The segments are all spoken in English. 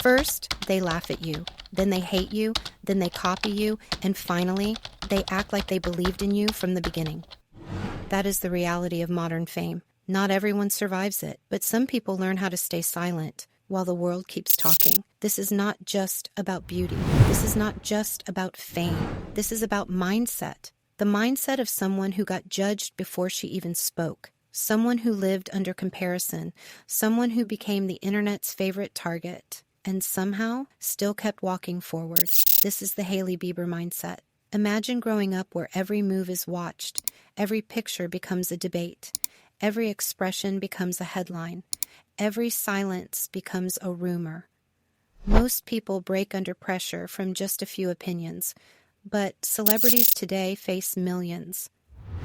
First, they laugh at you, then they hate you, then they copy you, and finally, they act like they believed in you from the beginning. That is the reality of modern fame. Not everyone survives it, but some people learn how to stay silent while the world keeps talking. This is not just about beauty. This is not just about fame. This is about mindset. The mindset of someone who got judged before she even spoke. Someone who lived under comparison. Someone who became the internet's favorite target and somehow still kept walking forward. This is the Hailey Bieber mindset. Imagine growing up where every move is watched, every picture becomes a debate, every expression becomes a headline, every silence becomes a rumor. Most people break under pressure from just a few opinions, but celebrities today face millions.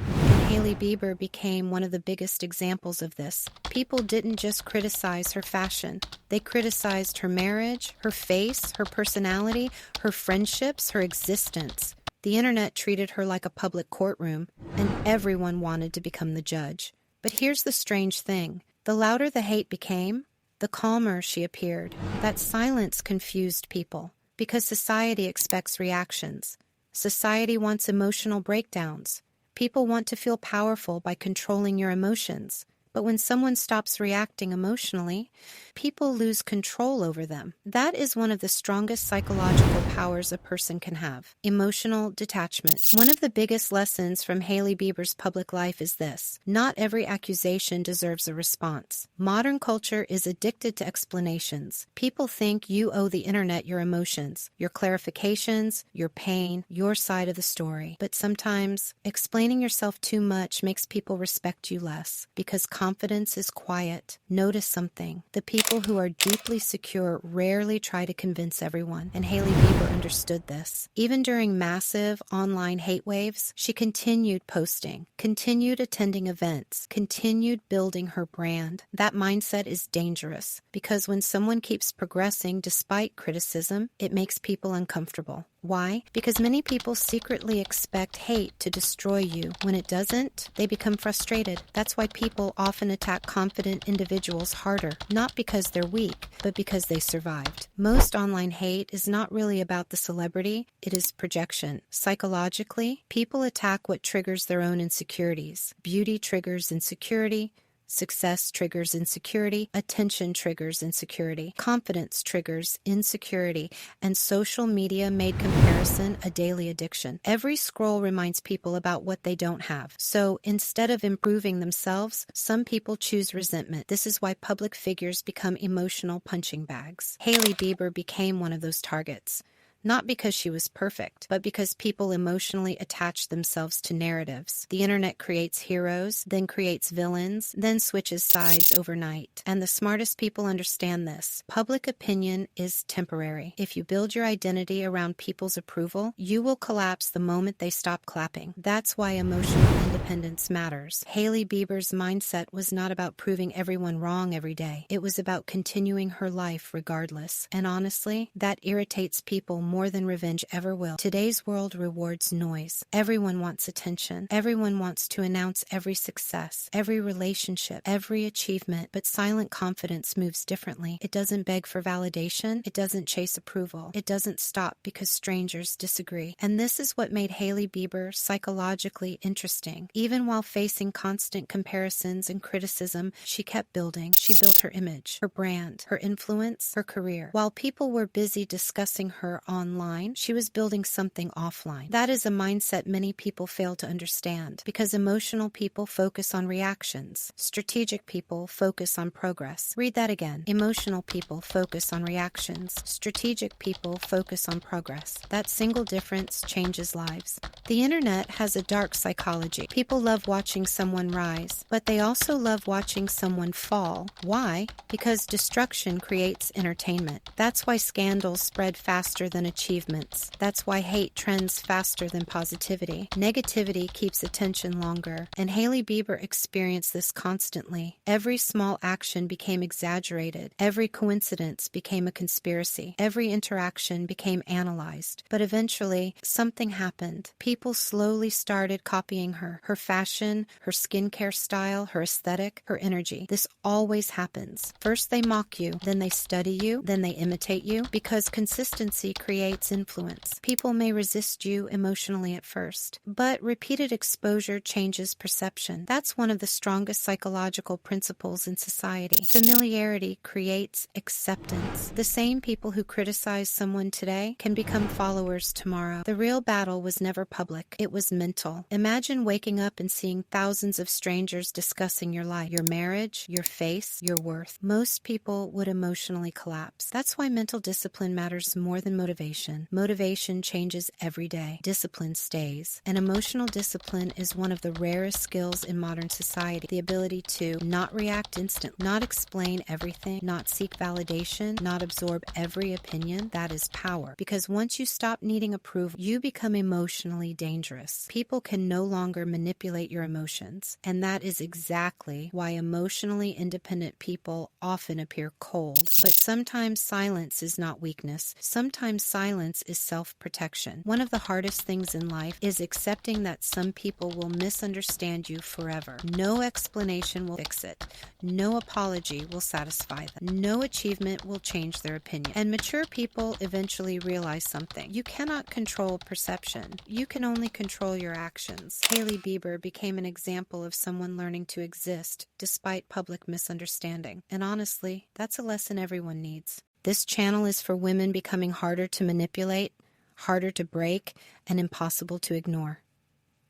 And Hailey Bieber became one of the biggest examples of this. People didn't just criticize her fashion. They criticized her marriage, her face, her personality, her friendships, her existence. The internet treated her like a public courtroom, and everyone wanted to become the judge. But here's the strange thing. The louder the hate became, the calmer she appeared. That silence confused people, because society expects reactions. Society wants emotional breakdowns. People want to feel powerful by controlling your emotions. But when someone stops reacting emotionally, people lose control over them. That is one of the strongest psychological powers a person can have: emotional detachment. One of the biggest lessons from Hailey Bieber's public life is this: not every accusation deserves a response. Modern culture is addicted to explanations. People think you owe the internet your emotions, your clarifications, your pain, your side of the story. But sometimes explaining yourself too much makes people respect you less, because confidence is quiet. Notice something. The people who are deeply secure rarely try to convince everyone, and Hailey Bieber understood this. Even during massive online hate waves, she continued posting, continued attending events, continued building her brand. That mindset is dangerous, because when someone keeps progressing despite criticism, it makes people uncomfortable. Why? Because many people secretly expect hate to destroy you. When it doesn't, they become frustrated. That's why people often attack confident individuals harder, not because they're weak, but because they survived. Most online hate is not really about the celebrity, it is projection. Psychologically, people attack what triggers their own insecurities. Beauty triggers insecurity. Success triggers insecurity, attention triggers insecurity, confidence triggers insecurity, and social media made comparison a daily addiction. Every scroll reminds people about what they don't have. So instead of improving themselves, some people choose resentment. This is why public figures become emotional punching bags. Hailey Bieber became one of those targets. Not because she was perfect, but because people emotionally attach themselves to narratives. The internet creates heroes, then creates villains, then switches sides overnight. And the smartest people understand this. Public opinion is temporary. If you build your identity around people's approval, you will collapse the moment they stop clapping. That's why emotional independence matters. Hailey Bieber's mindset was not about proving everyone wrong every day. It was about continuing her life regardless. And honestly, that irritates people more than revenge ever will. Today's world rewards noise. Everyone wants attention. Everyone wants to announce every success, every relationship, every achievement. But silent confidence moves differently. It doesn't beg for validation. It doesn't chase approval. It doesn't stop because strangers disagree. And this is what made Hailey Bieber psychologically interesting. Even while facing constant comparisons and criticism, she kept building. She built her image, her brand, her influence, her career. While people were busy discussing her online, she was building something offline. That is a mindset many people fail to understand, because emotional people focus on reactions. Strategic people focus on progress. Read that again. Emotional people focus on reactions. Strategic people focus on progress. That single difference changes lives. The internet has a dark psychology. People love watching someone rise, but they also love watching someone fall. Why? Because destruction creates entertainment. That's why scandals spread faster than achievements. That's why hate trends faster than positivity. Negativity keeps attention longer. And Hailey Bieber experienced this constantly. Every small action became exaggerated. Every coincidence became a conspiracy. Every interaction became analyzed. But eventually, something happened. People slowly started copying her. Her fashion, her skincare style, her aesthetic, her energy. This always happens. First they mock you, then they study you, then they imitate you, because consistency creates influence. People may resist you emotionally at first, but repeated exposure changes perception. That's one of the strongest psychological principles in society. Familiarity creates acceptance. The same people who criticize someone today can become followers tomorrow. The real battle was never public. It was mental. Imagine waking up and seeing thousands of strangers discussing your life, your marriage, your face, your worth. Most people would emotionally collapse. That's why mental discipline matters more than motivation. Motivation changes every day. Discipline stays. And emotional discipline is one of the rarest skills in modern society. The ability to not react instantly, not explain everything, not seek validation, not absorb every opinion. That is power. Because once you stop needing approval, you become emotionally dangerous. People can no longer manipulate your emotions. And that is exactly why emotionally independent people often appear cold. But sometimes silence is not weakness. Sometimes silence is self-protection. One of the hardest things in life is accepting that some people will misunderstand you forever. No explanation will fix it. No apology will satisfy them. No achievement will change their opinion. And mature people eventually realize something. You cannot control perception. You can only control your actions. Hailey Bieber became an example of someone learning to exist despite public misunderstanding. And honestly, that's a lesson everyone needs. This channel is for women becoming harder to manipulate, harder to break, and impossible to ignore.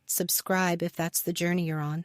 Subscribe if that's the journey you're on.